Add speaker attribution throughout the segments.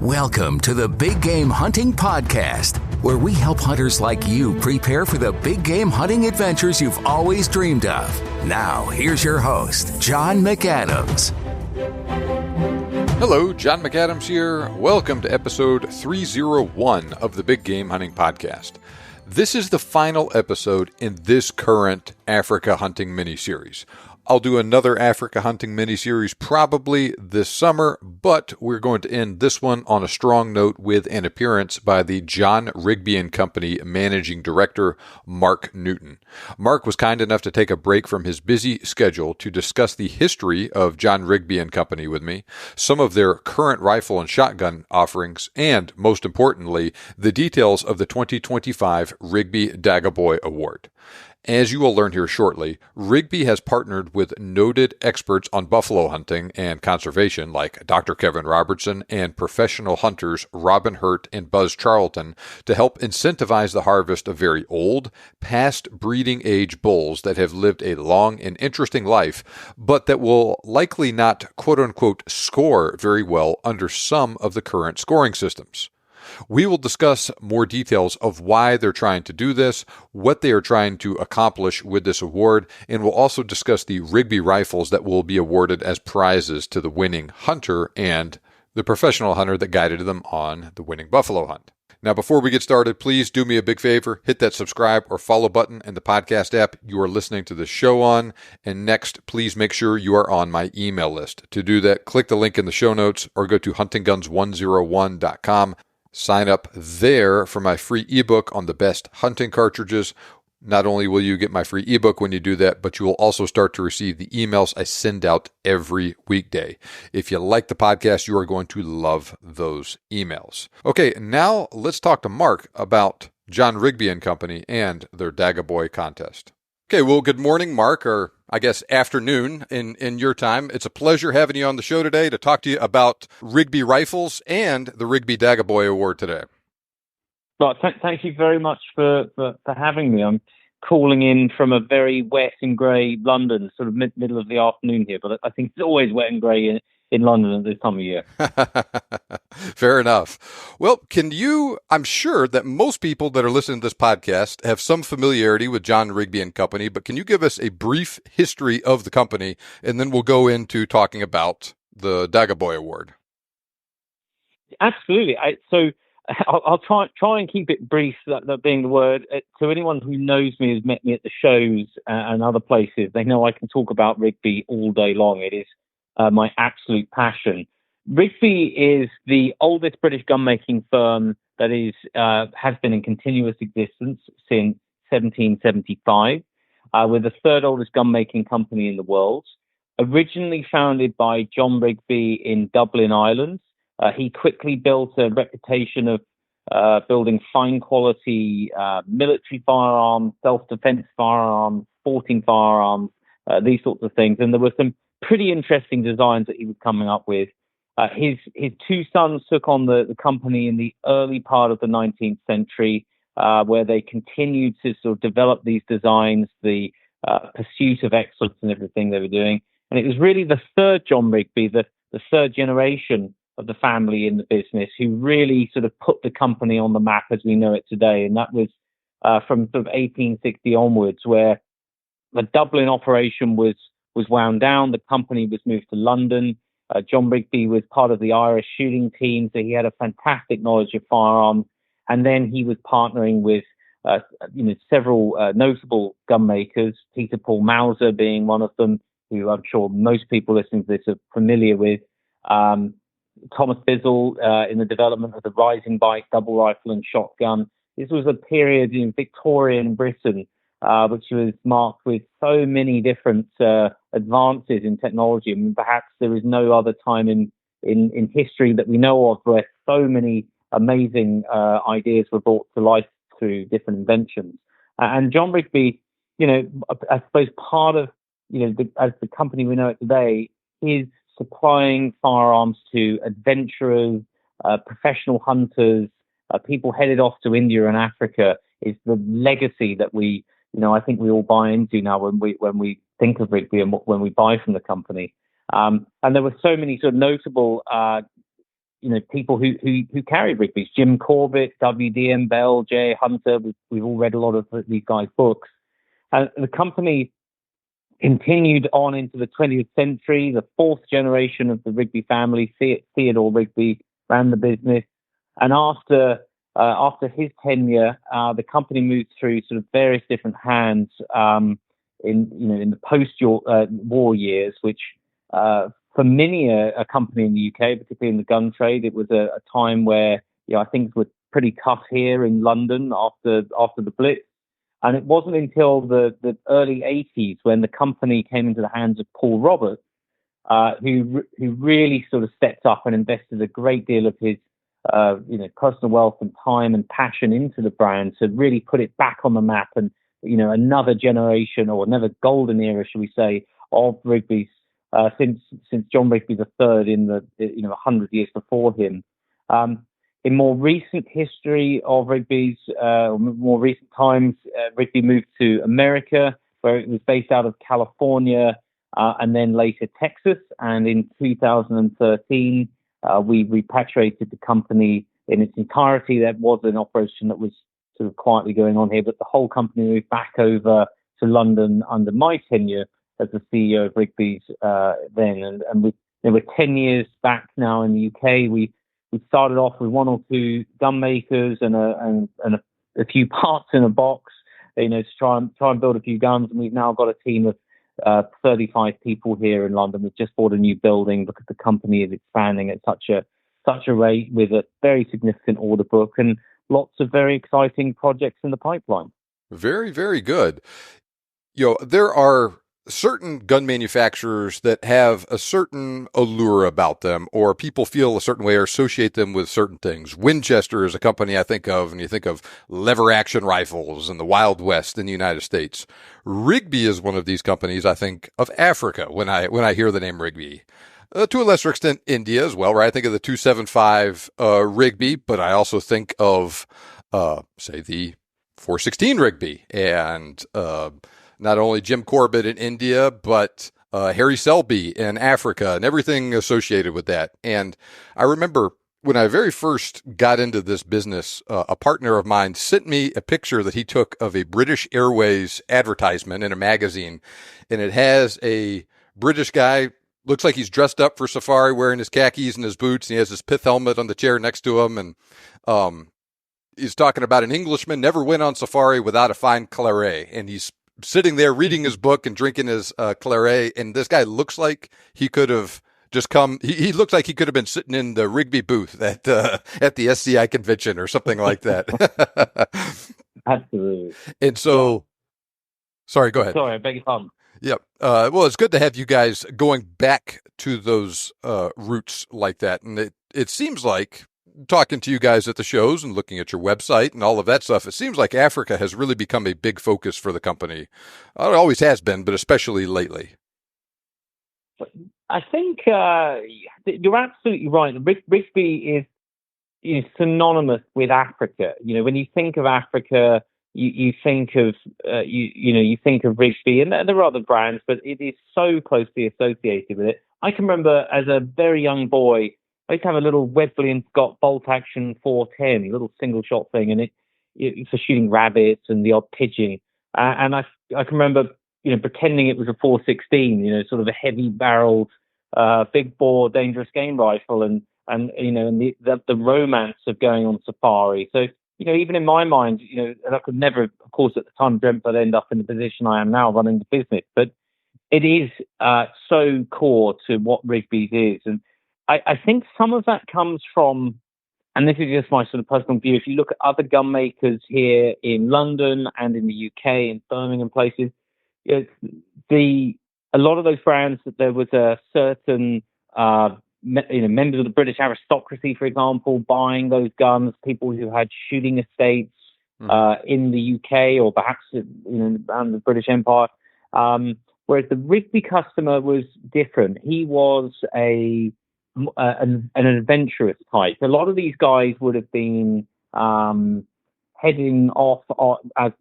Speaker 1: Welcome to the Big Game Hunting Podcast, where we help hunters like you prepare for the big game hunting adventures you've always dreamed of. Now, here's your host, John McAdams.
Speaker 2: Hello, John McAdams here. Welcome to episode 301 of the Big Game Hunting Podcast. This is the final episode in this current Africa hunting mini-series. I'll do another Africa hunting mini-series probably this summer, but we're going to end this one on a strong note with an appearance by the John Rigby Company Managing Director, Marc Newton. Marc was kind enough to take a break from his busy schedule to discuss the history of John Rigby Company with me, some of their current rifle and shotgun offerings, and, most importantly, the details of the 2025 Rigby Dagga Boy Award. As you will learn here shortly, Rigby has partnered with noted experts on buffalo hunting and conservation like Dr. Kevin Robertson and professional hunters Robin Hurt and Buzz Charlton to help incentivize the harvest of very old, past breeding age bulls that have lived a long and interesting life, but that will likely not quote-unquote score very well under some of the current scoring systems. We will discuss more details of why they're trying to do this, what they are trying to accomplish with this award, and we'll also discuss the Rigby rifles that will be awarded as prizes to the winning hunter and the professional hunter that guided them on the winning buffalo hunt. Now, before we get started, please do me a big favor. Hit that subscribe or follow button in the podcast app you are listening to the show on. And next, please make sure you are on my email list. To do that, click the link in the show notes or go to huntingguns101.com. Sign up there for my free ebook on the best hunting cartridges. Not only will you get my free ebook when you do that, but you will also start to receive the emails I send out every weekday. If you like the podcast, you are going to love those emails. Okay, now let's talk to Marc about John Rigby Company and their Dagga Boy contest. Okay, well, good morning, Marc, or I guess afternoon in your time. It's a pleasure having you on the show today to talk to you about Rigby rifles and the Rigby Dagga Boy Award today.
Speaker 3: Well, thank you very much for having me. I'm calling in from a very wet and grey London, sort of middle of the afternoon here, but I think it's always wet and grey in London at this time of year.
Speaker 2: Fair enough. Well, I'm sure that most people that are listening to this podcast have some familiarity with John Rigby Company, but can you give us a brief history of the company, and then we'll go into talking about the Dagga Boy Award?
Speaker 3: Absolutely. I'll try and keep it brief, that being the word. So anyone who knows me, has met me at the shows and other places, they know I can talk about Rigby all day long. It is my absolute passion. Rigby is the oldest British gun-making firm that has been in continuous existence since 1775. We're the third oldest gun-making company in the world. Originally founded by John Rigby in Dublin, Ireland, he quickly built a reputation of building fine-quality military firearms, self-defense firearms, sporting firearms, these sorts of things. And there were some pretty interesting designs that he was coming up with. His two sons took on the company in the early part of the 19th century, where they continued to sort of develop these designs, the pursuit of excellence and everything they were doing. And it was really the third John Rigby, the third generation of the family in the business, who really sort of put the company on the map as we know it today. And that was from sort of 1860 onwards, where the Dublin operation was wound down. The company was moved to London. John Rigby was part of the Irish shooting team, so he had a fantastic knowledge of firearms. And then he was partnering with several notable gun makers, Peter Paul Mauser being one of them, who I'm sure most people listening to this are familiar with. Thomas Bizzle in the development of the Rising Bike double rifle and shotgun. This was a period in Victorian Britain which was marked with so many different advances in technology. I mean, perhaps there is no other time in history that we know of where so many amazing ideas were brought to life through different inventions. And John Rigby, I suppose part of, as the company we know it today, is supplying firearms to adventurers, professional hunters, people headed off to India and Africa, is the legacy that we, I think we all buy into now when we think of Rigby and when we buy from the company. And there were so many sort of notable, people who carried Rigby's. Jim Corbett, W.D.M. Bell, J. Hunter. We've all read a lot of these guys' books. And the company continued on into the 20th century. The fourth generation of the Rigby family, Theodore Rigby, ran the business. And after his tenure, the company moved through sort of various different hands in the post-war years, which for many a company in the UK, particularly in the gun trade, it was a time where I think it was pretty tough here in London after the Blitz. And it wasn't until the early 80s when the company came into the hands of Paul Roberts, who really sort of stepped up and invested a great deal of his personal wealth and time and passion into the brand to really put it back on the map. And another generation, or another golden era, shall we say, of Rigby's since John Rigby III in the 100 years before him. In more recent history of Rigby's, more recent times, Rigby moved to America, where it was based out of California, and then later Texas. And in 2013, we repatriated the company in its entirety. That was an operation that was sort of quietly going on here, but the whole company moved back over to London under my tenure as the CEO of Rigby's then. And we're 10 years back now in the UK. We started off with one or two gun makers and a few parts in a box, to try and build a few guns. And we've now got a team of 35 people here in London. We've just bought a new building because the company is expanding at such a rate, with a very significant order book and lots of very exciting projects in the pipeline.
Speaker 2: Very, very good. There are certain gun manufacturers that have a certain allure about them, or people feel a certain way or associate them with certain things. Winchester is a company I think of, and you think of lever action rifles and the Wild West in the United States. Rigby is one of these companies I think of Africa when I hear the name Rigby. To a lesser extent, India as well, right? I think of the 275 Rigby, but I also think of, say, the 416 Rigby, and not only Jim Corbett in India, but Harry Selby in Africa and everything associated with that. And I remember when I very first got into this business, a partner of mine sent me a picture that he took of a British Airways advertisement in a magazine. And it has a British guy, looks like he's dressed up for safari, wearing his khakis and his boots. And he has his pith helmet on the chair next to him. And he's talking about an Englishman never went on safari without a fine claret. And he's sitting there reading his book and drinking his claret, and this guy looks like he could have just come. He looks like he could have been sitting in the Rigby booth at the SCI convention or something like that.
Speaker 3: Absolutely.
Speaker 2: And so, sorry, go ahead.
Speaker 3: Sorry, I beg your pardon.
Speaker 2: Yep. Well, it's good to have you guys going back to those roots like that, and it seems like, talking to you guys at the shows and looking at your website and all of that stuff, it seems like Africa has really become a big focus for the company. It always has been, but especially lately.
Speaker 3: I think you're absolutely right. Rigby is synonymous with Africa. When you think of Africa, you think of you think of Rigby, and there are other brands, but it is so closely associated with it. I can remember as a very young boy, I used to have a little Webley & Scott bolt action 410, little single shot thing, and it for shooting rabbits and the odd pigeon. And I can remember, pretending it was a 416, sort of a heavy barreled, big bore, dangerous game rifle, and the romance of going on safari. So, even in my mind, and I could never, of course, at the time dreamt I'd end up in the position I am now running the business, but it is so core to what Rigby's is. And I think some of that comes from, and this is just my sort of personal view, if you look at other gun makers here in London and in the UK and Birmingham places, a lot of those brands, that there was a certain, members of the British aristocracy, for example, buying those guns, people who had shooting estates in the UK or perhaps around the British Empire. Whereas the Rigby customer was different. He was an adventurous type. A lot of these guys would have been heading off as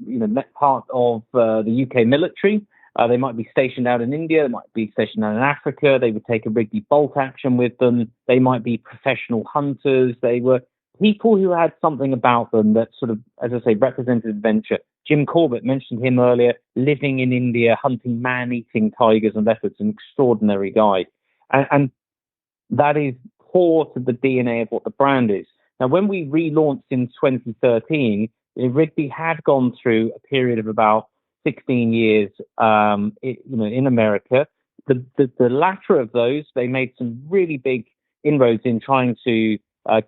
Speaker 3: part of the UK military, They might be stationed out in India. They might be stationed out in Africa. They would take a Rigby bolt action with them. They might be professional hunters. They were people who had something about them that sort of, as I say, represented adventure. Jim Corbett, mentioned him earlier, living in India, hunting man-eating tigers and leopards, an extraordinary guy. And that is core to the DNA of what the brand is. Now, when we relaunched in 2013, Rigby had gone through a period of about 16 years in America. The latter of those, they made some really big inroads in trying to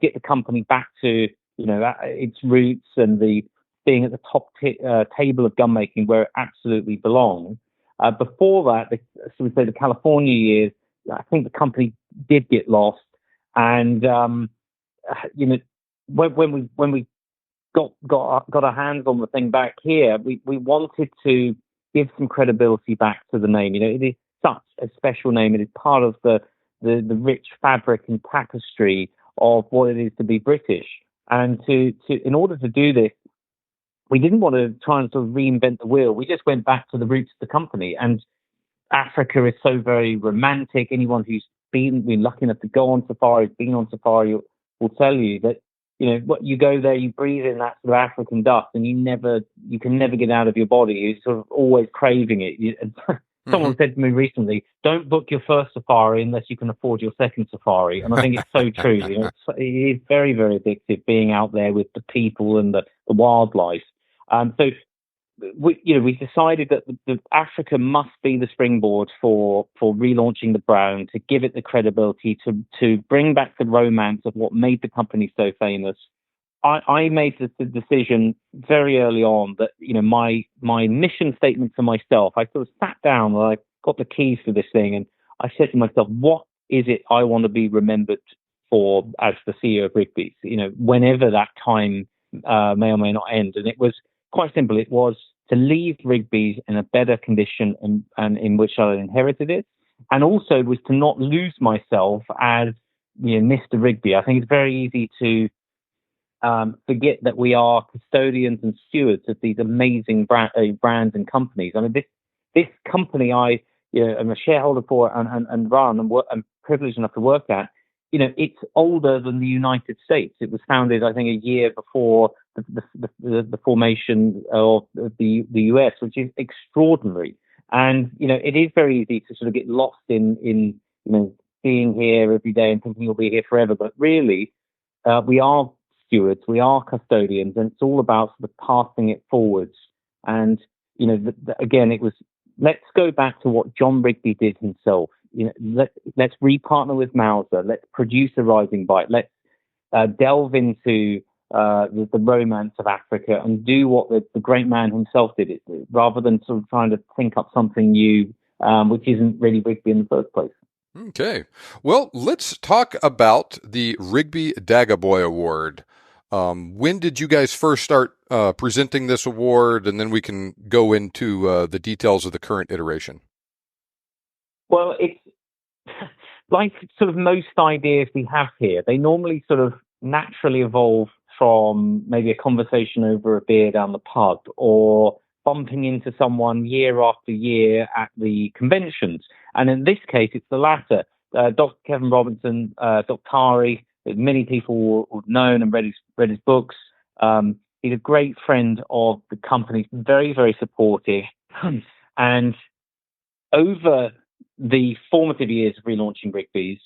Speaker 3: get the company back to its roots and the being at the top table of gun making where it absolutely belonged. Before that, so we say the California years, I think the company did get lost, and when we got our hands on the thing back here, we wanted to give some credibility back to the name. It is such a special name. It is part of the rich fabric and tapestry of what it is to be British. And in order to do this, we didn't want to try and sort of reinvent the wheel. We just went back to the roots of the company. And Africa is so very romantic. Anyone who's been lucky enough to go on safari, been on safari, will tell you that, what you go there, you breathe in that sort of African dust, and you can never get out of your body. You're sort of always craving it. Someone said to me recently, "Don't book your first safari unless you can afford your second safari." And I think it's so true. It is very, very addictive being out there with the people and the wildlife. So we decided that the Africa must be the springboard for relaunching the brand, to give it the credibility, to bring back the romance of what made the company so famous. I made the decision very early on that my mission statement for myself. I sort of sat down and I got the keys for this thing, and I said to myself, "What is it I want to be remembered for as the CEO of Rigby's? Whenever that time may or may not end." And it was quite simple. It was to leave Rigby's in a better condition and in which I inherited it, and also was to not lose myself as Mr. Rigby. I think it's very easy to forget that we are custodians and stewards of these amazing brands and companies. I mean, this company I am a shareholder for and run and I'm privileged enough to work at. It's older than the United States. It was founded, I think, a year before the formation of the US, which is extraordinary. And it is very easy to sort of get lost in being here every day and thinking you'll be here forever. But really, we are stewards, we are custodians, and it's all about sort of passing it forwards. And again, it was, let's go back to what John Rigby did himself. Let's repartner with Mauser. Let's produce a rising bite. Let's delve into the romance of Africa and do what the great man himself did it, rather than sort of trying to think up something new, which isn't really Rigby in the first place.
Speaker 2: Okay. Well, let's talk about the Rigby Dagga Boy Award. When did you guys first start presenting this award? And then we can go into the details of the current iteration.
Speaker 3: Well, it's like sort of most ideas we have here. They normally sort of naturally evolve from maybe a conversation over a beer down the pub, or bumping into someone year after year at the conventions. And in this case, it's the latter. Dr. Kevin Robinson, Dr. many people would known and read his books. He's a great friend of the company, very, very supportive. And over the formative years of relaunching Rigby's,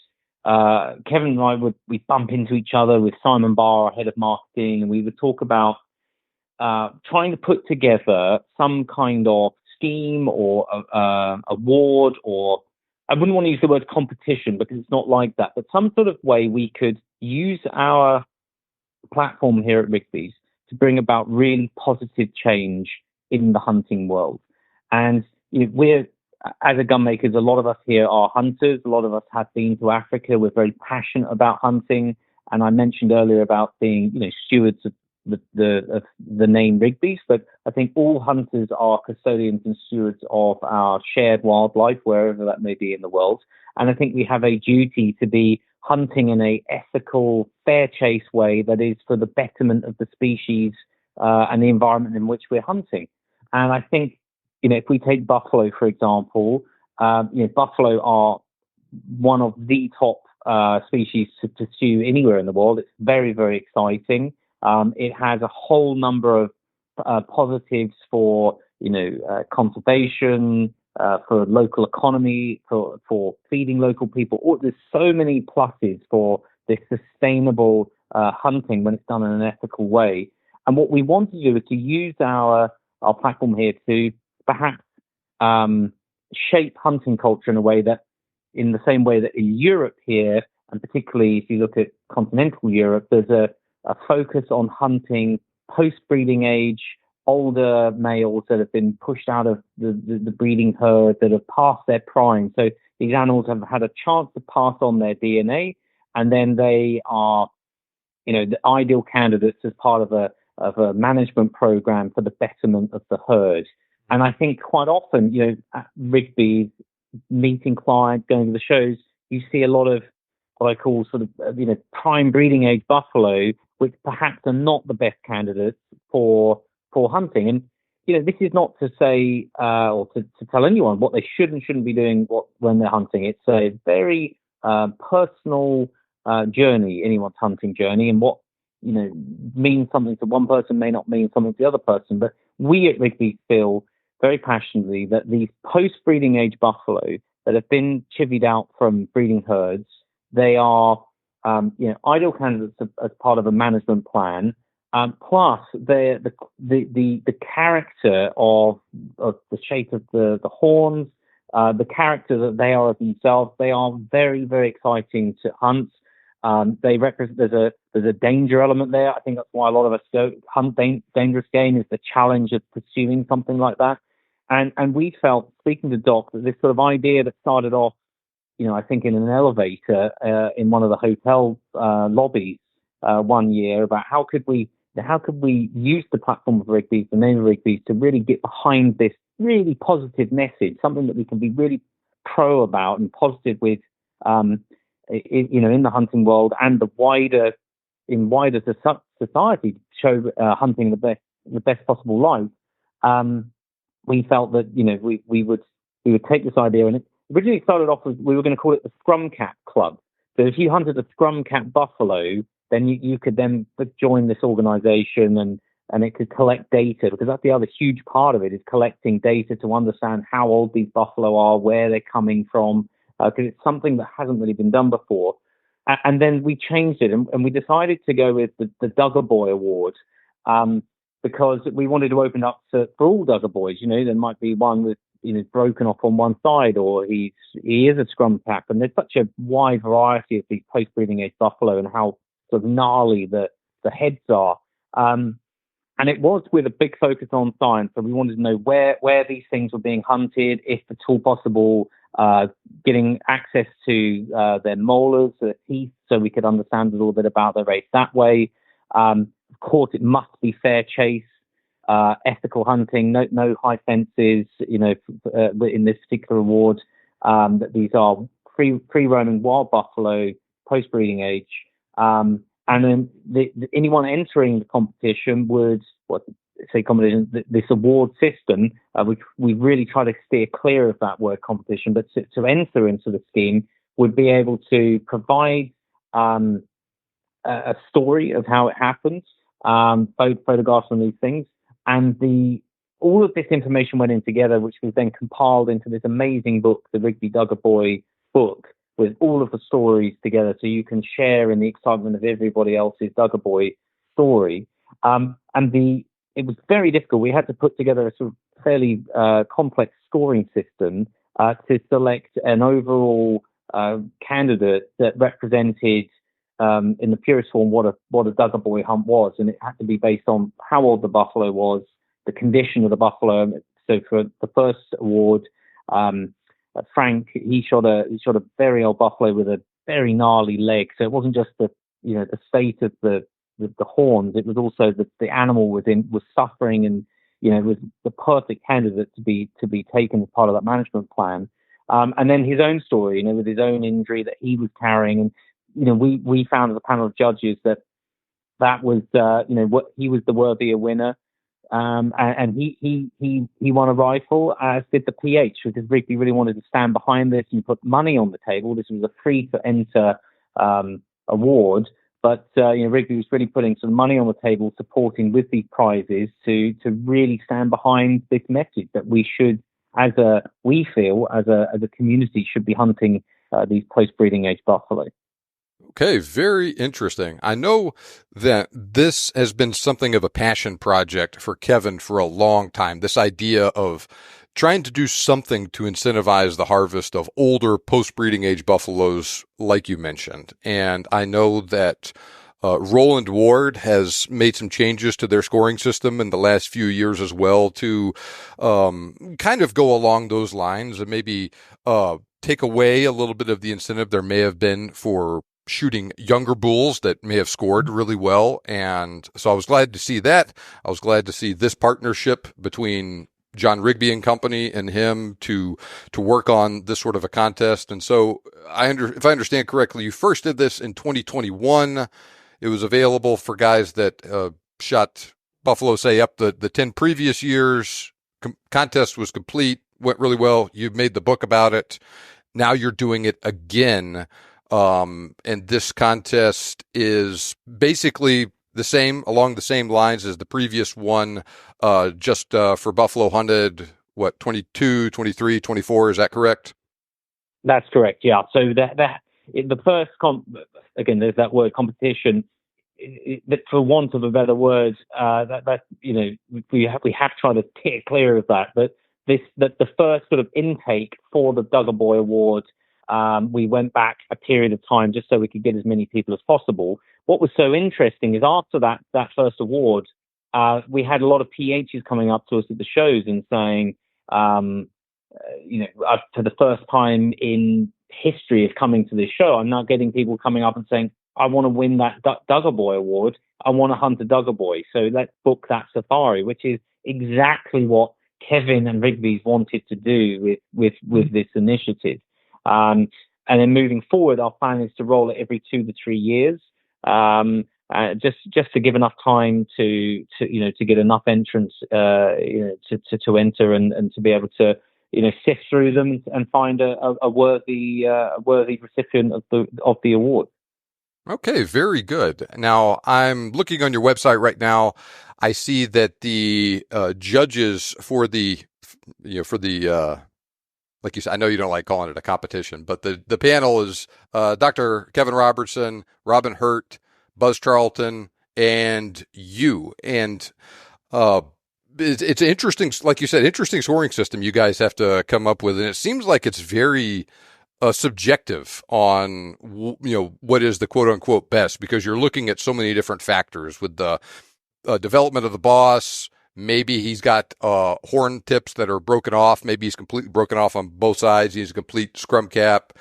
Speaker 3: Kevin and I we'd bump into each other with Simon Barr, our head of marketing, and we would talk about trying to put together some kind of scheme or award, or I wouldn't want to use the word competition because it's not like that, but some sort of way we could use our platform here at Rigby's to bring about really positive change in the hunting world. And we're, as a gun makers, a lot of us here are hunters. A lot of us have been to Africa. We're very passionate about hunting. And I mentioned earlier about being, stewards of the name Rigby's, but I think all hunters are custodians and stewards of our shared wildlife, wherever that may be in the world. And I think we have a duty to be hunting in a ethical, fair chase way that is for the betterment of the species and the environment in which we're hunting. And I think if we take buffalo, for example, buffalo are one of the top species to pursue anywhere in the world. It's very, very exciting. It has a whole number of positives for, conservation, for local economy, for feeding local people. There's so many pluses for this sustainable hunting when it's done in an ethical way. And what we want to do is to use our platform here to perhaps shape hunting culture in a way that, in the same way that in Europe here, and particularly if you look at continental Europe, there's a focus on hunting post-breeding age, older males that have been pushed out of the breeding herd, that have passed their prime. So these animals have had a chance to pass on their DNA, and then they are, the ideal candidates as part of a management program for the betterment of the herd. And I think quite often, at Rigby, meeting clients, going to the shows, you see a lot of what I call sort of, prime breeding age buffalo, which perhaps are not the best candidates for hunting. And, this is not to say or to tell anyone what they should and shouldn't be doing when they're hunting. It's a very personal journey, anyone's hunting journey, and what, means something to one person may not mean something to the other person. But we at Rigby feel very passionately that these post-breeding age buffalo that have been chivied out from breeding herds, they are, ideal candidates as part of a management plan. Plus, the character of the shape of the horns, the character that they are of themselves, they are very, very exciting to hunt. They represent, there's a danger element there. I think that's why a lot of us go hunt dangerous game, is the challenge of pursuing something like that. And we felt, speaking to Doc, that this sort of idea that started off, I think in an elevator in one of the hotel lobbies one year, about how could we use the platform of Rigby, the name of Rigby, to really get behind this really positive message, something that we can be really pro about and positive with, in the hunting world and wider society, to show hunting the best possible light. We felt that we would take this idea, and it originally started off with, we were going to call it the Scrum Cap Club. So if you hunted a Scrum Cap buffalo, then you could then join this organization, and it could collect data, because that's the other huge part of it, is collecting data to understand how old these buffalo are, where they're coming from, because it's something that hasn't really been done before. And then we changed it, and we decided to go with the Dagga Boy Award, because we wanted to open up for all Dagga boys. There might be one with broken off on one side, or he is a scrum cap, and there's such a wide variety of these post-breeding age buffalo and how sort of gnarly the heads are. And it was with a big focus on science. So we wanted to know where these things were being hunted, if at all possible, getting access to their molars, their teeth, so we could understand a little bit about their race that way. Of course, it must be fair chase, ethical hunting, no high fences, in this particular award, that these are free roaming wild buffalo, post-breeding age. And then anyone entering the competition would, this award system, which we really try to steer clear of that word competition, but to enter into the scheme would be able to provide a story of how it happens, photographs and these things. And all of this information went in together, which was then compiled into this amazing book, the Rigby Dagga Boy book, with all of the stories together, so you can share in the excitement of everybody else's Dagga Boy story. It was very difficult. We had to put together a sort of fairly complex scoring system to select an overall candidate that represented, in the purest form, what a Dagga Boy hunt was, and it had to be based on how old the buffalo was, the condition of the buffalo. So for the first award, Frank, he shot a very old buffalo with a very gnarly leg. So it wasn't just the state of the horns; it was also the animal was suffering, and it was the perfect candidate to be taken as part of that management plan. And then his own story, with his own injury that he was carrying, and we found as a panel of judges that was what he was the worthier winner. and he won a rifle, as did the PH, because Rigby really wanted to stand behind this and put money on the table. This was a free to enter award, but Rigby was really putting some money on the table, supporting with these prizes to really stand behind this message that we should, as a community, should be hunting these post-breeding age buffalo.
Speaker 2: Okay, very interesting. I know that this has been something of a passion project for Kevin for a long time, this idea of trying to do something to incentivize the harvest of older post-breeding age buffaloes, like you mentioned. And I know that Roland Ward has made some changes to their scoring system in the last few years as well to kind of go along those lines and maybe take away a little bit of the incentive there may have been for shooting younger bulls that may have scored really well. And so I was glad to see that. I was glad to see this partnership between John Rigby and company and him to work on this sort of a contest. And so if I understand correctly, you first did this in 2021. It was available for guys that shot buffalo, say, up the 10 previous years. Contest was complete, went really well. You made the book about it. Now you're doing it again. And this contest is basically along the same lines as the previous one, just for buffalo hunted, 22, 23, 24, is that correct?
Speaker 3: That's correct, yeah. So the first, again, there's that word competition, that for want of a better word, we have tried to steer clear of that. But the first sort of intake for the Dagga Boy Award, we went back a period of time just so we could get as many people as possible. What was so interesting is after that first award, we had a lot of PHs coming up to us at the shows and saying, for the first time in history of coming to this show, I'm now getting people coming up and saying, I want to win that Dagga Boy Award. I want to hunt a Dagga Boy. So let's book that safari, which is exactly what Kevin and Rigby's wanted to do with this initiative. And then moving forward, our plan is to roll it every 2 to 3 years, just to give enough time to get enough entrants, to enter and to be able to, sift through them and find a worthy recipient of the award.
Speaker 2: Okay, very good. Now, I'm looking on your website right now. I see that the judges for the like you said, I know you don't like calling it a competition, but the panel is Dr. Kevin Robertson, Robin Hurt, Buzz Charlton, and you. And it's an interesting, like you said, interesting scoring system you guys have to come up with. And it seems like it's very subjective on, what is the quote unquote best, because you're looking at so many different factors with the development of the boss. Maybe he's got horn tips that are broken off. Maybe he's completely broken off on both sides. He's a complete scrum cap.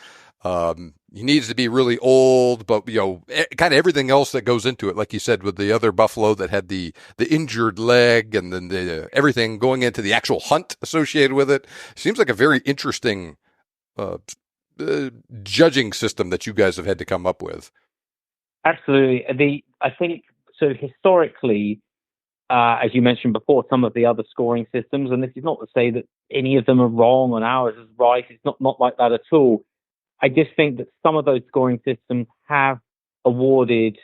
Speaker 2: He needs to be really old, but kind of everything else that goes into it, like you said, with the other buffalo that had the injured leg, and then everything going into the actual hunt associated with it. Seems like a very interesting judging system that you guys have had to come up with.
Speaker 3: Absolutely. I think so. Historically, as you mentioned before, some of the other scoring systems, and this is not to say that any of them are wrong and ours is right. It's not like that at all. I just think that some of those scoring systems have awarded,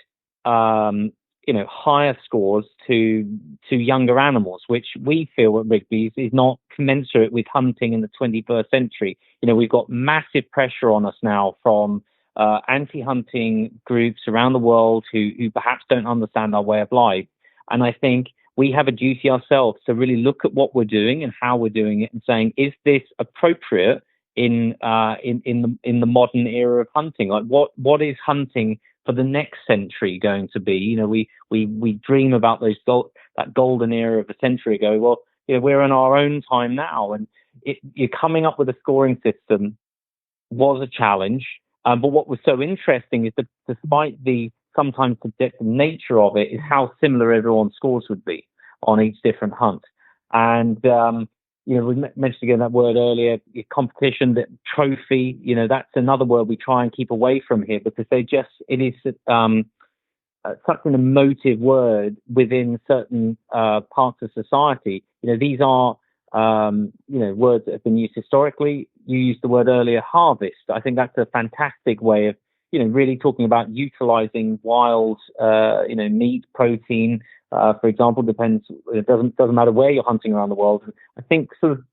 Speaker 3: higher scores to younger animals, which we feel at Rigby's is not commensurate with hunting in the 21st century. We've got massive pressure on us now from anti-hunting groups around the world who perhaps don't understand our way of life. And I think we have a duty ourselves to really look at what we're doing and how we're doing it and saying, is this appropriate in the modern era of hunting? Like what is hunting for the next century going to be? We dream about that golden era of a century ago. Well, we're in our own time now, and you're coming up with a scoring system was a challenge. But what was so interesting is that despite the sometimes subjective nature of it, is how similar everyone's scores would be on each different hunt. And we mentioned again that word earlier, competition, that trophy. That's another word we try and keep away from here, because such an emotive word within certain parts of society. These are words that have been used historically. You used the word earlier, harvest. I think that's a fantastic way of really talking about utilizing wild meat, protein. For example, depends. It doesn't matter where you're hunting around the world. I think sort of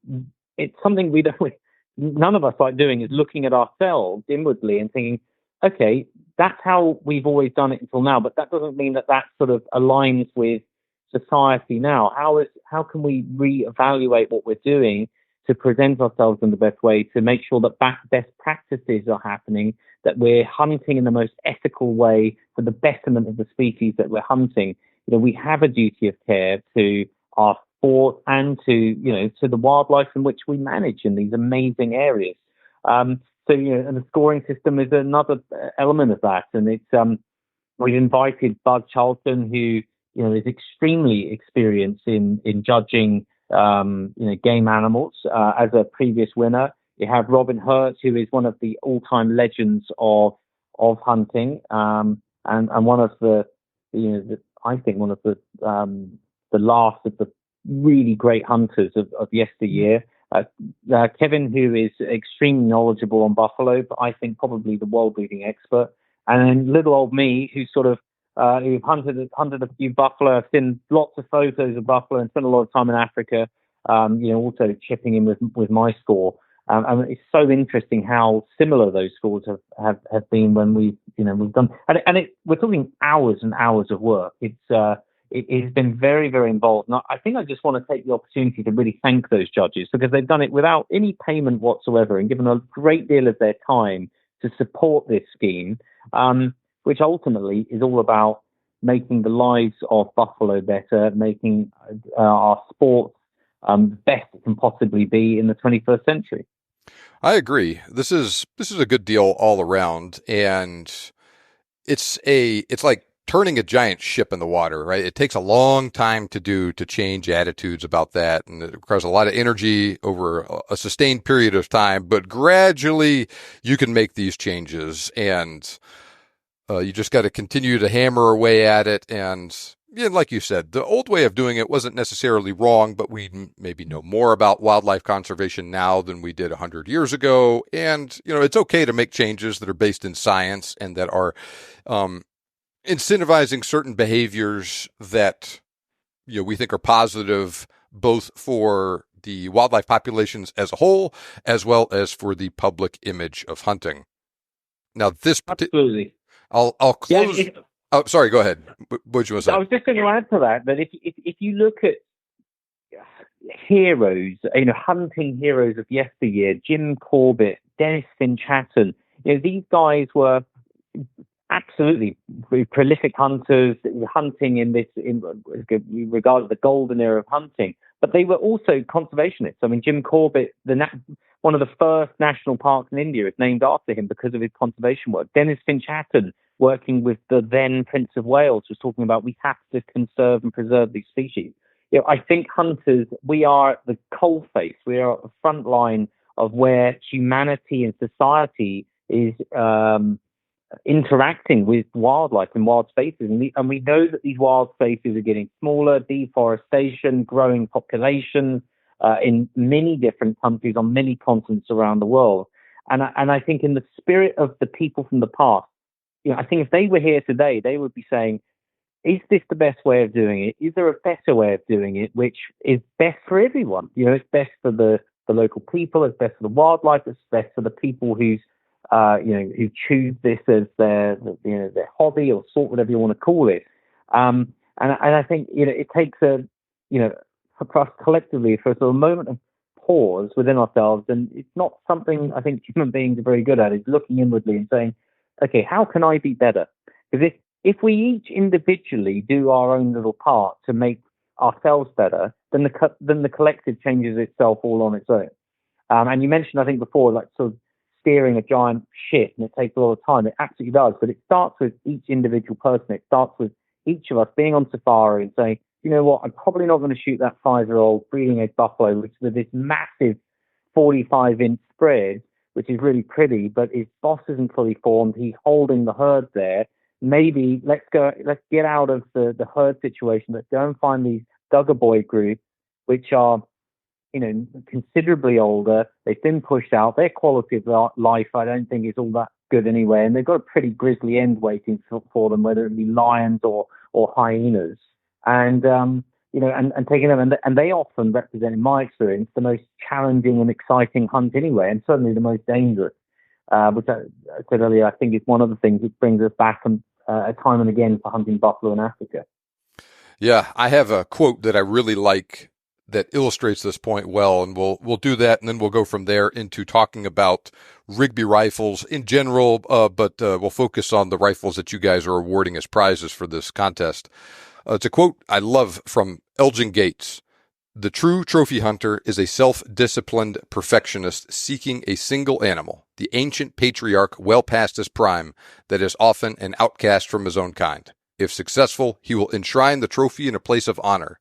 Speaker 3: it's something none of us like doing, is looking at ourselves inwardly and thinking, okay, that's how we've always done it until now, but that doesn't mean that sort of aligns with society now. How can we reevaluate what we're doing to present ourselves in the best way, to make sure that best practices are happening, that we're hunting in the most ethical way for the betterment of the species that we're hunting? We have a duty of care to our sport and to the wildlife in which we manage in these amazing areas. And the scoring system is another element of that. And it's we've invited Bud Charlton, who is extremely experienced in judging game animals, as a previous winner. You have Robin Hurt, who is one of the all-time legends of hunting, and one of I think one of the last of the really great hunters of yesteryear. Kevin, who is extremely knowledgeable on buffalo, but I think probably the world-leading expert. And then little old me, who sort of who hunted a few buffalo. I've seen lots of photos of buffalo and spent a lot of time in Africa. Also chipping in with my score. And it's so interesting how similar those scores have been when we've done. We're talking hours and hours of work. It's been very, very involved. And I think I just want to take the opportunity to really thank those judges, because they've done it without any payment whatsoever and given a great deal of their time to support this scheme, which ultimately is all about making the lives of buffalo better, making our sport best it can possibly be in the 21st century.
Speaker 2: I agree. This is a good deal all around, and it's like turning a giant ship in the water, right? It takes a long time to change attitudes about that, and it requires a lot of energy over a sustained period of time, but gradually you can make these changes, and you just got to continue to hammer away at it. And like you said, the old way of doing it wasn't necessarily wrong, but we maybe know more about wildlife conservation now than we did 100 years ago. And, it's okay to make changes that are based in science and that are incentivizing certain behaviors that, we think are positive, both for the wildlife populations as a whole, as well as for the public image of hunting. Now,
Speaker 3: absolutely.
Speaker 2: I'll close. Yeah, oh, sorry. Go ahead. What did you want to say?
Speaker 3: I was just going to add to that if you look at heroes, hunting heroes of yesteryear, Jim Corbett, Dennis Finch Hatton, these guys were absolutely prolific hunters, hunting in regard to the golden era of hunting. But they were also conservationists. I mean, Jim Corbett, one of the first national parks in India, is named after him because of his conservation work. Dennis Finch Hatton, working with the then Prince of Wales, was talking about we have to conserve and preserve these species. I think hunters, we are the coalface. We are at the front line of where humanity and society is interacting with wildlife and wild spaces. And we know that these wild spaces are getting smaller, deforestation, growing populations in many different countries on many continents around the world. And I think in the spirit of the people from the past, I think if they were here today, they would be saying, is this the best way of doing it? Is there a better way of doing it, which is best for everyone? It's best for the local people, it's best for the wildlife, it's best for the people who choose this as their hobby or sport, whatever you want to call it. And I think, it takes for us collectively for a sort of moment of pause within ourselves. And it's not something I think human beings are very good at, is looking inwardly and saying, okay, how can I be better? Because if we each individually do our own little part to make ourselves better, then the collective changes itself all on its own. And you mentioned, I think before, like sort of steering a giant ship, and it takes a lot of time. It absolutely does, but it starts with each individual person. It starts with each of us being on safari and saying, you know what, I'm probably not going to shoot that 5-year-old breeding egg buffalo with this massive 45-inch spread, which is really pretty, but his boss isn't fully formed. He's holding the herd there. maybe let's get out of the herd situation. Let's go and find these Dagga Boy groups, which are, considerably older. They've been pushed out. Their quality of life, I don't think, is all that good anyway. And they've got a pretty grisly end waiting for them, whether it be lions or hyenas. And, and taking them, and they often represent, in my experience, the most challenging and exciting hunt anyway, and certainly the most dangerous, which I said earlier, I think is one of the things that brings us back time and again for hunting buffalo in Africa.
Speaker 2: Yeah, I have a quote that I really like that illustrates this point well, and we'll do that, and then we'll go from there into talking about Rigby rifles in general, but we'll focus on the rifles that you guys are awarding as prizes for this contest. It's a quote I love from Elgin Gates. "The true trophy hunter is a self-disciplined perfectionist seeking a single animal, the ancient patriarch well past his prime that is often an outcast from his own kind. If successful, he will enshrine the trophy in a place of honor.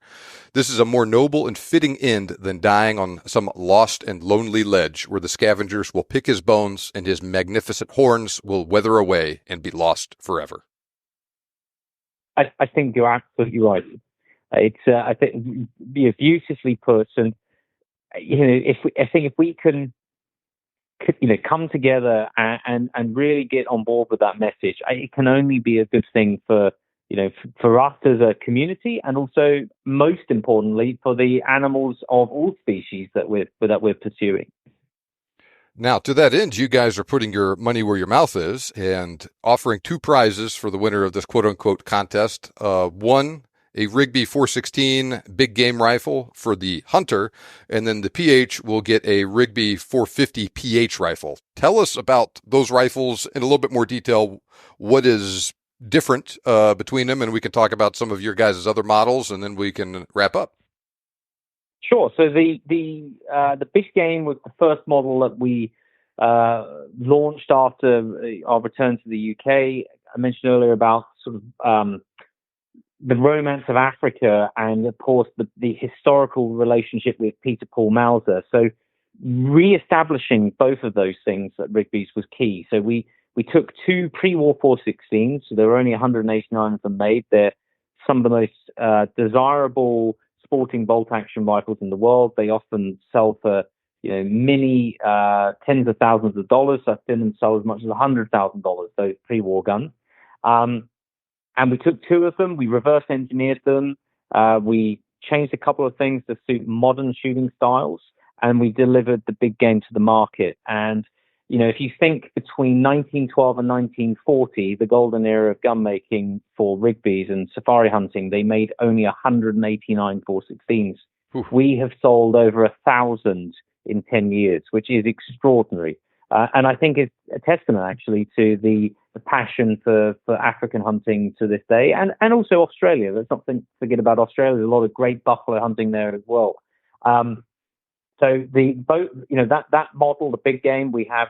Speaker 2: This is a more noble and fitting end than dying on some lost and lonely ledge where the scavengers will pick his bones and his magnificent horns will wither away and be lost forever."
Speaker 3: I think you're absolutely right. It's I think you're beautifully put, and if we can come together and really get on board with that message, it can only be a good thing for us as a community, and also most importantly for the animals of all species that we're pursuing.
Speaker 2: Now, to that end, you guys are putting your money where your mouth is and offering two prizes for the winner of this quote-unquote contest. One, a Rigby 416 big game rifle for the hunter, and then the PH will get a Rigby 450 PH rifle. Tell us about those rifles in a little bit more detail. What is different between them, and we can talk about some of your guys' other models, and then we can wrap up.
Speaker 3: Sure. So the big game was the first model that we launched after our return to the UK. I mentioned earlier about sort of the romance of Africa, and of course the historical relationship with Peter Paul Mauser. So re-establishing both of those things at Rigby's was key. So we took two pre-war 416s. So there were only 189 of them made. They're some of the most desirable sporting bolt-action rifles in the world. They often sell for many tens of thousands of dollars. I've seen them sell as much as $100,000. Those pre-war guns. And we took two of them. We reverse engineered them. We changed a couple of things to suit modern shooting styles, and we delivered the big game to the market. And if you think between 1912 and 1940, the golden era of gun making for Rigby's and safari hunting, they made only 189 416s. Oof. We have sold over 1,000 in 10 years, which is extraordinary. And I think it's a testament, actually, to the passion for African hunting to this day, and also Australia. Let's not forget about Australia. There's a lot of great buffalo hunting there as well. So that model, the big game, we have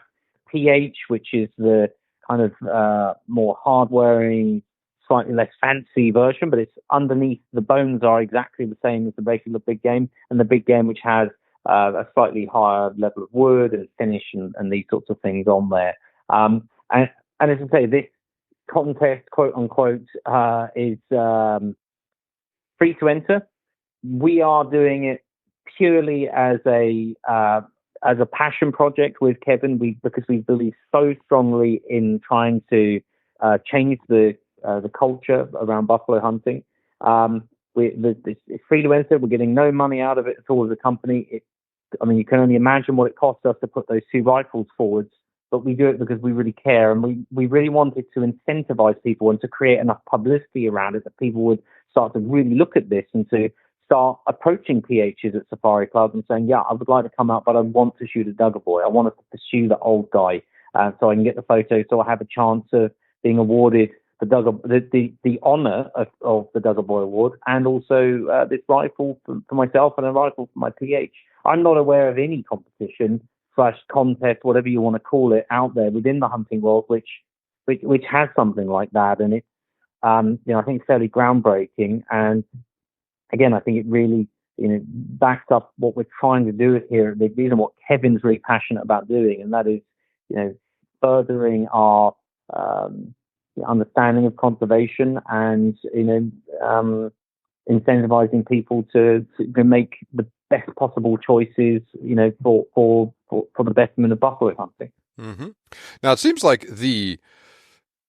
Speaker 3: PH, which is the kind of more hard-wearing, slightly less fancy version, but it's underneath the bones are exactly the same as the regular big game, and the big game which has a slightly higher level of wood and finish and these sorts of things on there. And as I say, this contest, quote unquote, is free to enter. We are doing it purely as a passion project with Kevin, because we believe so strongly in trying to change the culture around buffalo hunting. It's free to enter. We're getting no money out of it at all as a company. You can only imagine what it costs us to put those two rifles forwards, but we do it because we really care, and we really wanted to incentivize people and to create enough publicity around it that people would start to really look at this and to start approaching PHs at safari clubs and saying, yeah, I would like to come out, but I want to shoot a Dagga Boy. I want to pursue the old guy, so I can get the photo, so I have a chance of being awarded the honor of the Dagga Boy Award, and also this rifle for myself and a rifle for my PH. I'm not aware of any competition / contest, whatever you want to call it, out there within the hunting world which has something like that, and it's I think fairly groundbreaking. And again, I think it really backs up what we're trying to do here at Big Bees and what Kevin's really passionate about doing, and that is furthering our understanding of conservation, and incentivizing people to make the best possible choices, for the betterment of buffalo hunting.
Speaker 2: Mm-hmm. Now, it seems like the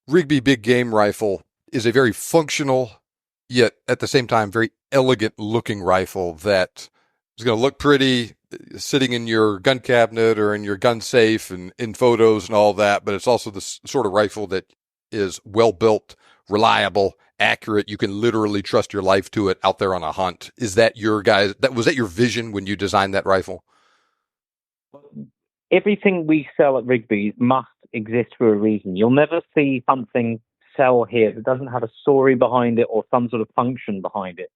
Speaker 2: Rigby big game rifle is a very functional, yet at the same time very elegant looking rifle that is going to look pretty sitting in your gun cabinet or in your gun safe and in photos and all that. But it's also the sort of rifle that is well built, reliable, accurate. You can literally trust your life to it out there on a hunt. Is that was that your vision when you designed that rifle?
Speaker 3: Everything we sell at Rigby must exist for a reason. You'll never see something sell here that doesn't have a story behind it or some sort of function behind it.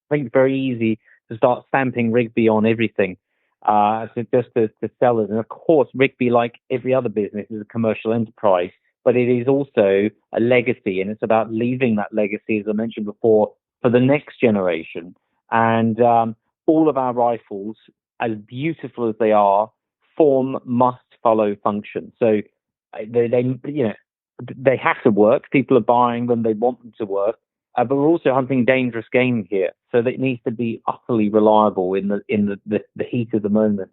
Speaker 3: I think it's very easy to start stamping Rigby on everything, just to sell it. And of course, Rigby, like every other business, is a commercial enterprise, but it is also a legacy, and it's about leaving that legacy, as I mentioned before, for the next generation. And all of our rifles, as beautiful as they are, form must follow function. So they have to work. People are buying them; they want them to work. But we're also hunting dangerous game here, so that it needs to be utterly reliable in the heat of the moment.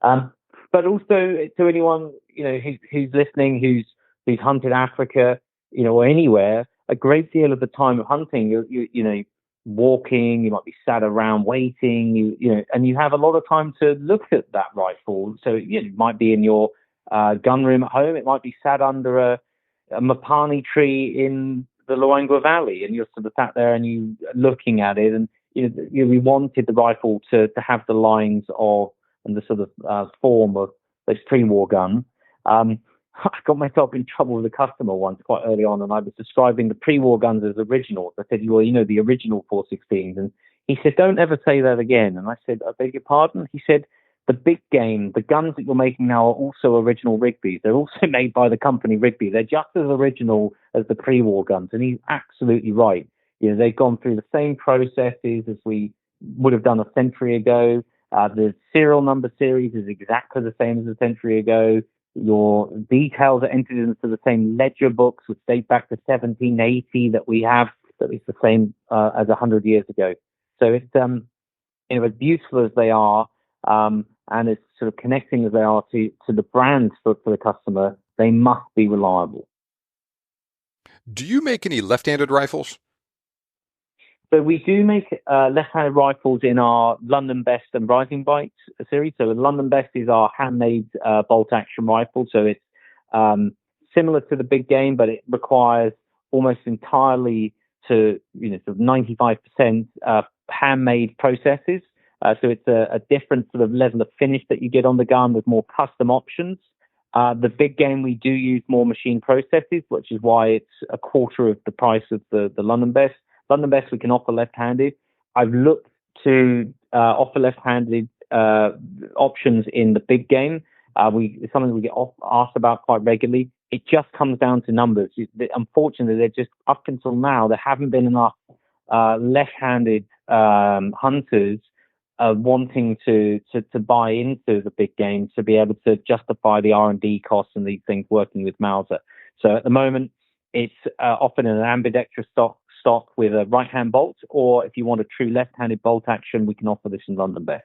Speaker 3: But also to anyone who's listening, who's hunted Africa, or anywhere, a great deal of the time of hunting, you walking, you might be sat around waiting, and you have a lot of time to look at that rifle. So it might be in your gun room at home, it might be sat under a mapani tree in the Luangwa Valley, and you're sort of sat there and you looking at it, and we wanted the rifle to have the lines of and the sort of form of those pre-war gun. I got myself in trouble with a customer once quite early on, and I was describing the pre-war guns as originals. I said, well, the original 416s. And he said, don't ever say that again. And I said, I beg your pardon? He said, the big game, the guns that you're making now are also original Rigbys. They're also made by the company Rigby. They're just as original as the pre-war guns. And he's absolutely right. They've gone through the same processes as we would have done a century ago. The serial number series is exactly the same as a century ago. Your details are entered into the same ledger books, which date back to 1780, that we have, that is the same as 100 years ago. So it's as beautiful as they are, and as sort of connecting as they are to the brand for the customer, they must be reliable.
Speaker 2: Do you make any left-handed rifles?
Speaker 3: So we do make left-handed rifles in our London Best and Rising Bite series. So the London Best is our handmade bolt-action rifle. So it's similar to the big game, but it requires almost entirely sort of 95% handmade processes. So it's a different sort of level of finish that you get on the gun with more custom options. The big game, we do use more machine processes, which is why it's a quarter of the price of the London Best. London Best we can offer left-handed. I've looked to offer left-handed options in the big game. It's something we get asked about quite regularly. It just comes down to numbers. Unfortunately, they're just, up until now, there haven't been enough left-handed hunters wanting to buy into the big game to be able to justify the R&D costs and these things working with Mauser. So at the moment, it's often an ambidextrous stock with a right-hand bolt, or if you want a true left-handed bolt action, we can offer this in London Best.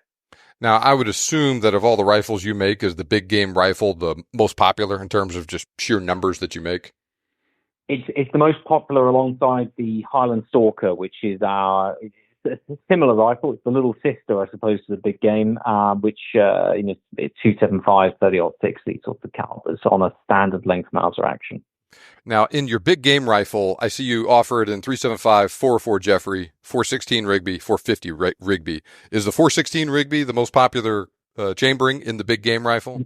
Speaker 2: Now, I would assume that of all the rifles you make, is the big game rifle the most popular in terms of just sheer numbers that you make?
Speaker 3: It's the most popular alongside the Highland Stalker, which is it's a similar rifle. It's the little sister, I suppose, to the big game, which it's 275, 30-06, these sorts of calibers on a standard length Mauser action.
Speaker 2: Now, in your big game rifle, I see you offer it in 375, 404 Jeffrey, 416 Rigby, 450 Rigby. Is the 416 Rigby the most popular chambering in the big game rifle?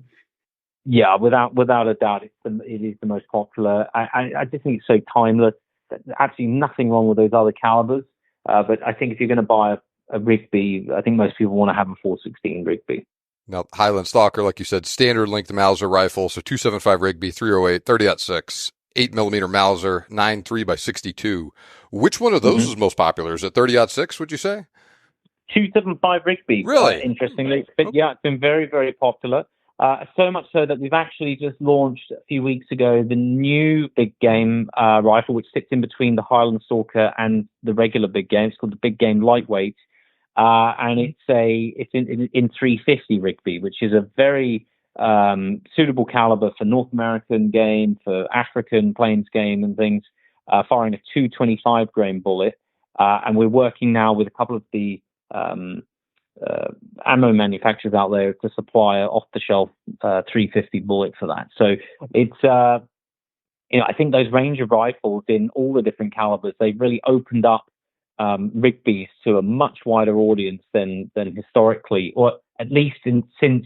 Speaker 3: Yeah, without a doubt, it is the most popular. I just think it's so timeless. There's absolutely nothing wrong with those other calibers. But I think if you're going to buy a Rigby, I think most people want to have a 416 Rigby.
Speaker 2: Now, Highland Stalker, like you said, standard length Mauser rifle, so 275 Rigby, 308, 30-06, 8mm Mauser, 9.3 by 62. Which one of those is most popular? Is it 30-06, would you say?
Speaker 3: 275 Rigby.
Speaker 2: Really?
Speaker 3: Interestingly. But yeah, it's been very, very popular. So much so that we've actually just launched a few weeks ago the new big game rifle, which sits in between the Highland Stalker and the regular big game. It's called the Big Game Lightweight, and it's in 350 Rigby, which is a very suitable caliber for North American game, for African plains game and things, firing a 225 grain bullet. And we're working now with a couple of the ammo manufacturers out there to supply an off-the-shelf 350 bullet for that. So it's, I think those Ranger rifles in all the different calibers, they've really opened up Rigby's to a much wider audience than historically, or at least since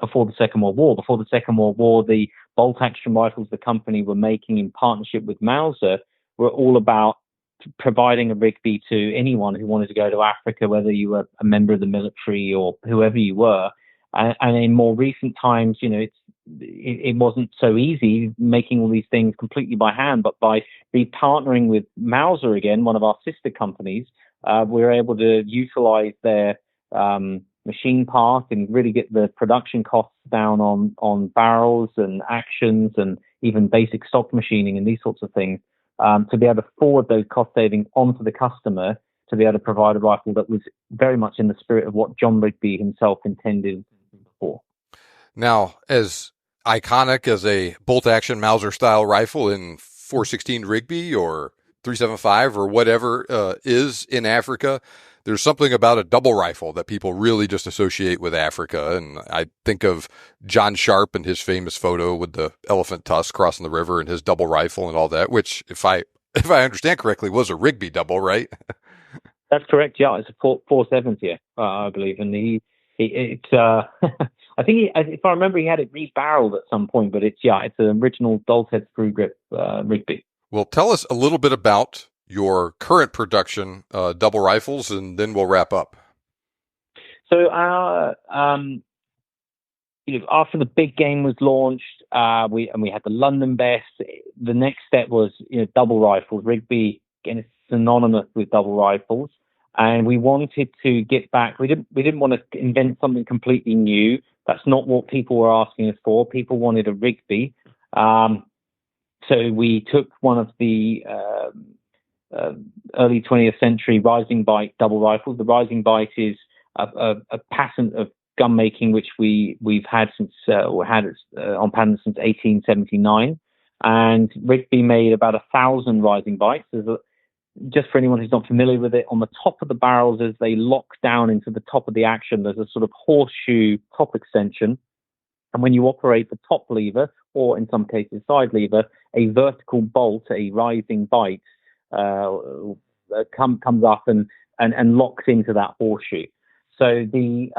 Speaker 3: before the Second World War. Before the Second World War, the bolt-action rifles the company were making in partnership with Mauser were all about providing a Rigby to anyone who wanted to go to Africa, whether you were a member of the military or whoever you were. And in more recent times, it wasn't so easy making all these things completely by hand, but by partnering with Mauser again, one of our sister companies, we were able to utilize their machine park and really get the production costs down on barrels and actions and even basic stock machining and these sorts of things, to be able to forward those cost savings onto the customer to be able to provide a rifle that was very much in the spirit of what John Rigby himself intended before.
Speaker 2: Now, as iconic as a bolt-action Mauser-style rifle in 416 Rigby or 375 or whatever is in Africa, there's something about a double rifle that people really just associate with Africa. And I think of John Sharp and his famous photo with the elephant tusk crossing the river and his double rifle and all that, which, if I understand correctly, was a Rigby double, right?
Speaker 3: That's correct. Yeah, it's a 470, I believe. And I think if I remember, he had it rebarreled at some point, but it's an original Dolce screw grip Rigby.
Speaker 2: Well, tell us a little bit about your current production double rifles, and then we'll wrap up.
Speaker 3: So after the big game was launched, we had the London Best. The next step was double rifles. Rigby, again, is synonymous with double rifles, and we wanted to get back. We didn't want to invent something completely new. That's not what people were asking us for. People wanted a Rigby. So we took one of the early 20th century Rising Bite double rifles. The Rising Bite is a patent of gun making which we've had since on patent since 1879, and Rigby made about 1,000 Rising Bites. Just for anyone who's not familiar with it, on the top of the barrels, as they lock down into the top of the action, there's a sort of horseshoe top extension. And when you operate the top lever, or in some cases side lever, a vertical bolt, a rising bite, comes up and locks into that horseshoe. So the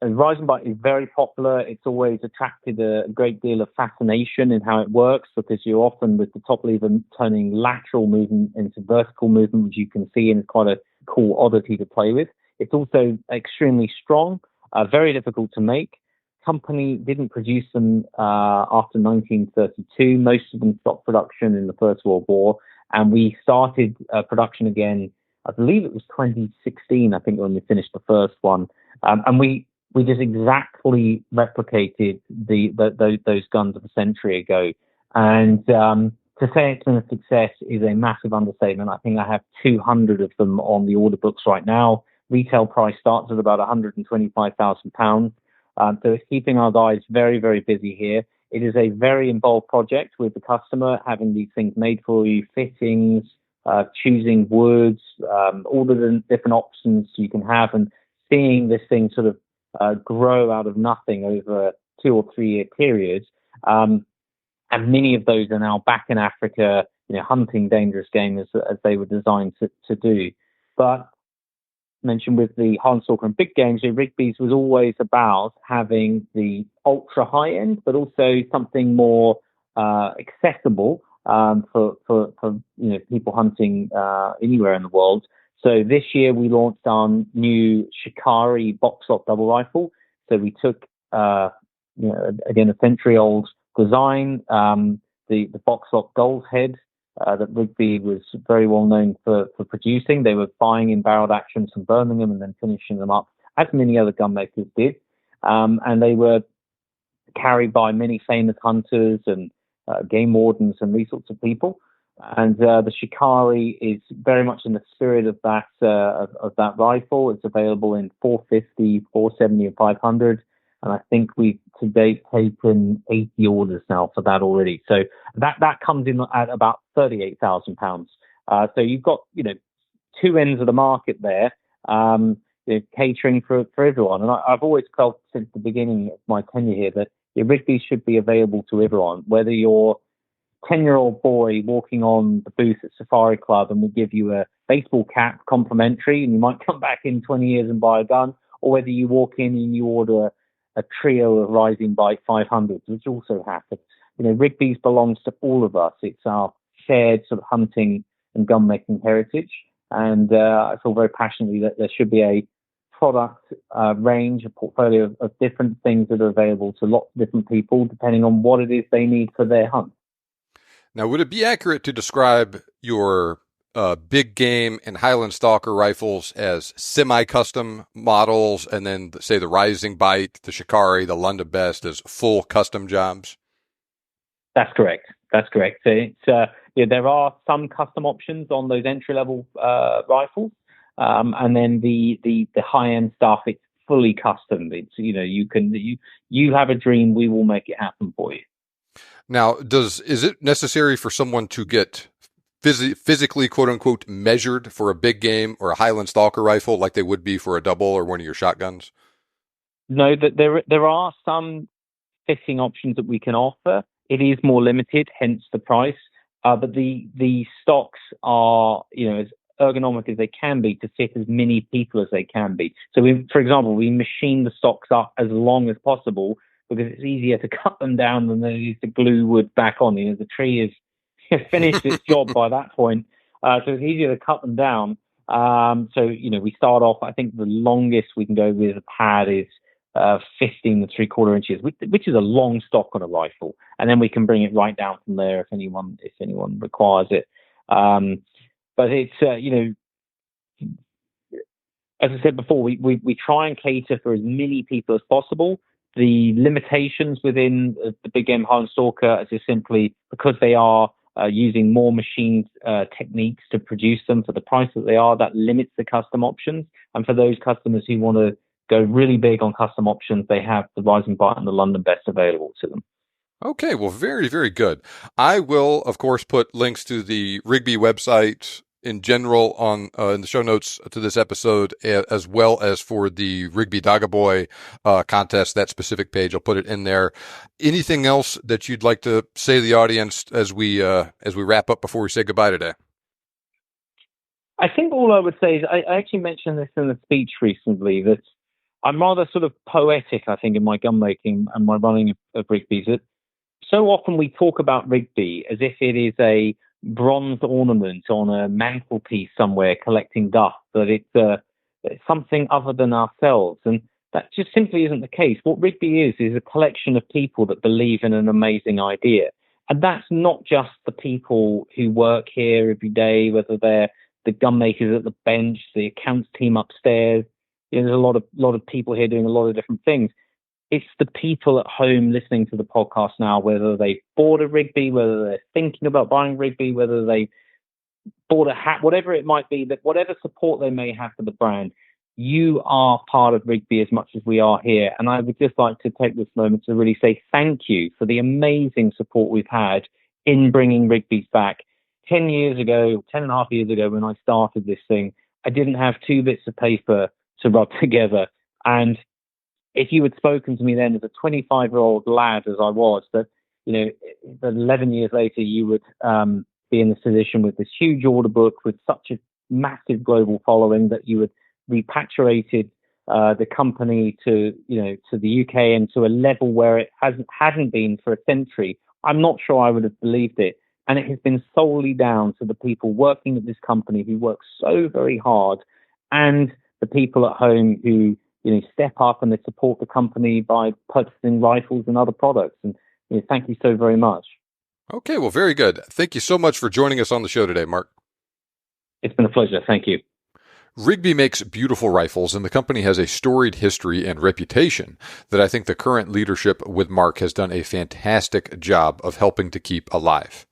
Speaker 3: rising bite is very popular. It's always attracted a great deal of fascination in how it works, because you're often with the top lever turning lateral movement into vertical movement, which you can see, and it's quite a cool oddity to play with. It's also extremely strong, very difficult to make. Company didn't produce them after 1932. Most of them stopped production in the First World War, and we started production again. I believe it was 2016. I think when we finished the first one, and we just exactly replicated those guns of a century ago. And to say it's been a success is a massive understatement. I think I have 200 of them on the order books right now. Retail price starts at about £125,000. So it's keeping our guys very, very busy here. It is a very involved project with the customer, having these things made for you, fittings, choosing woods, all the different options you can have, and seeing this thing sort of grow out of nothing over a 2 or 3 year period. And many of those are now back in Africa, hunting dangerous game as they were designed to do. But mentioned with the Highland Stalker and big games, Rigby's was always about having the ultra high end, but also something more accessible for people hunting anywhere in the world. So this year we launched our new Shikari box lock double rifle. So we took again a century old design, the box lock gold head that Rigby was very well known for producing. They were buying in barreled actions from Birmingham and then finishing them up, as many other gun makers did. And they were carried by many famous hunters and game wardens and these sorts of people. And the Shikari is very much in the spirit of that rifle. It's available in 450, 470, and 500. And I think we've to date taken 80 orders now for that already. So that comes in at about £38,000. So you've got, two ends of the market there, catering for everyone. And I've always felt since the beginning of my tenure here that Rigby should be available to everyone, whether you're 10-year-old boy walking on the booth at Safari Club and we'll give you a baseball cap complimentary and you might come back in 20 years and buy a gun, or whether you walk in and you order a trio of Rising Bite 500s, which also happens. Rigby's belongs to all of us. It's our shared sort of hunting and gun making heritage. And I feel very passionately that there should be a product range, a portfolio of different things that are available to lots of different people, depending on what it is they need for their hunt.
Speaker 2: Now, would it be accurate to describe your big game and Highland Stalker rifles as semi-custom models, and then, say, the Rising Bite, the Shikari, the London Best as full custom jobs? That's correct.
Speaker 3: So it's, there are some custom options on those entry-level rifles, and then the high-end stuff, it's fully custom. It's you have a dream, we will make it happen for you.
Speaker 2: Now, is it necessary for someone to get physically, quote unquote, measured for a big game or a Highland Stalker rifle like they would be for a double or one of your shotguns?
Speaker 3: No, there are some fitting options that we can offer. It is more limited, hence the price. But the stocks are, as ergonomic as they can be to fit as many people as they can be. So, for example, we machine the stocks up as long as possible because it's easier to cut them down than it is to glue wood back on. The tree is finished its job by that point, so it's easier to cut them down. So, we start off, I think the longest we can go with a pad is 15 3/4 inches, which is a long stock on a rifle, and then we can bring it right down from there if anyone requires it. But it's as I said before, we try and cater for as many people as possible. The limitations within the big game Highland Stalker is just simply because they are using more machine techniques to produce them for the price that they are. That limits the custom options, and for those customers who want to go really big on custom options, they have the Rising Bite and the London Best available to them.
Speaker 2: Okay, well, very, very good. I will, of course, put links to the Rigby website in general on in the show notes to this episode, as well as for the Rigby Dagga Boy contest, that specific page. I'll put it in there. Anything else that you'd like to say to the audience as we wrap up before we say goodbye today?
Speaker 3: I think all I would say is I actually mentioned this in a speech recently that I'm rather sort of poetic, I think, in my gun making and my running of Rigby's. That so often we talk about Rigby as if it is a bronze ornament on a mantelpiece somewhere collecting dust, that it's something other than ourselves. And that just simply isn't the case. What Rigby is a collection of people that believe in an amazing idea. And that's not just the people who work here every day, whether they're the gun makers at the bench, the accounts team upstairs. There's a lot of people here doing a lot of different things. It's the people at home listening to the podcast now, whether they bought a Rigby, whether they're thinking about buying Rigby, whether they bought a hat, whatever it might be, that whatever support they may have for the brand, you are part of Rigby as much as we are here. And I would just like to take this moment to really say thank you for the amazing support we've had in bringing Rigby's back. 10 years ago, 10.5 years ago, when I started this thing, I didn't have two bits of paper to rub together. And if you had spoken to me then as a 25-year-old lad, as I was, that 11 years later you would be in this position with this huge order book with such a massive global following, that you had repatriated the company to the UK and to a level where it hadn't been for a century, I'm not sure I would have believed it. And it has been solely down to the people working at this company who work so very hard, and the people at home who step up and they support the company by purchasing rifles and other products. And thank you so very much.
Speaker 2: Okay, well, very good. Thank you so much for joining us on the show today, Marc.
Speaker 3: It's been a pleasure. Thank you.
Speaker 2: Rigby makes beautiful rifles, and the company has a storied history and reputation that I think the current leadership with Marc has done a fantastic job of helping to keep alive.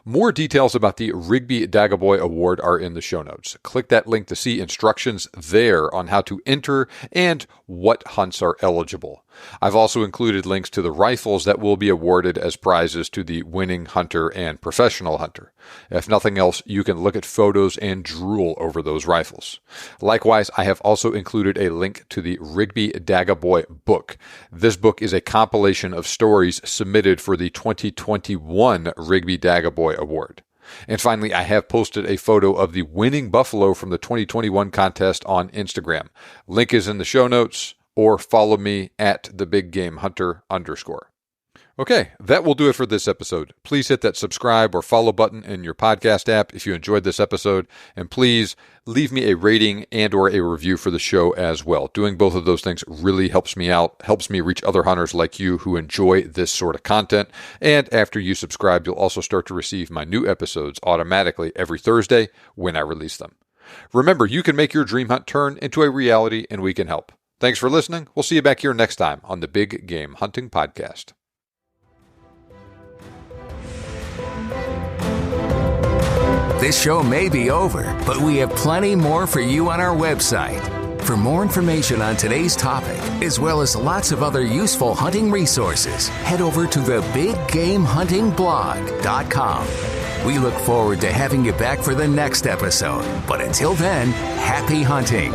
Speaker 2: More details about the Rigby Dagga Boy Award are in the show notes. Click that link to see instructions there on how to enter and what hunts are eligible. I've also included links to the rifles that will be awarded as prizes to the winning hunter and professional hunter. If nothing else, you can look at photos and drool over those rifles. Likewise, I have also included a link to the Rigby Dagga Boy book. This book is a compilation of stories submitted for the 2021 Rigby Dagga Boy Award. And finally, I have posted a photo of the winning buffalo from the 2021 contest on Instagram. Link is in the show notes, or follow me at @thebiggamehunter_. Okay, that will do it for this episode. Please hit that subscribe or follow button in your podcast app if you enjoyed this episode, and please leave me a rating and or a review for the show as well. Doing both of those things really helps me out, helps me reach other hunters like you who enjoy this sort of content. And after you subscribe, you'll also start to receive my new episodes automatically every Thursday when I release them. Remember, you can make your dream hunt turn into a reality, and we can help. Thanks for listening. We'll see you back here next time on the Big Game Hunting Podcast.
Speaker 1: This show may be over, but we have plenty more for you on our website. For more information on today's topic, as well as lots of other useful hunting resources, head over to thebiggamehuntingblog.com. We look forward to having you back for the next episode. But until then, happy hunting.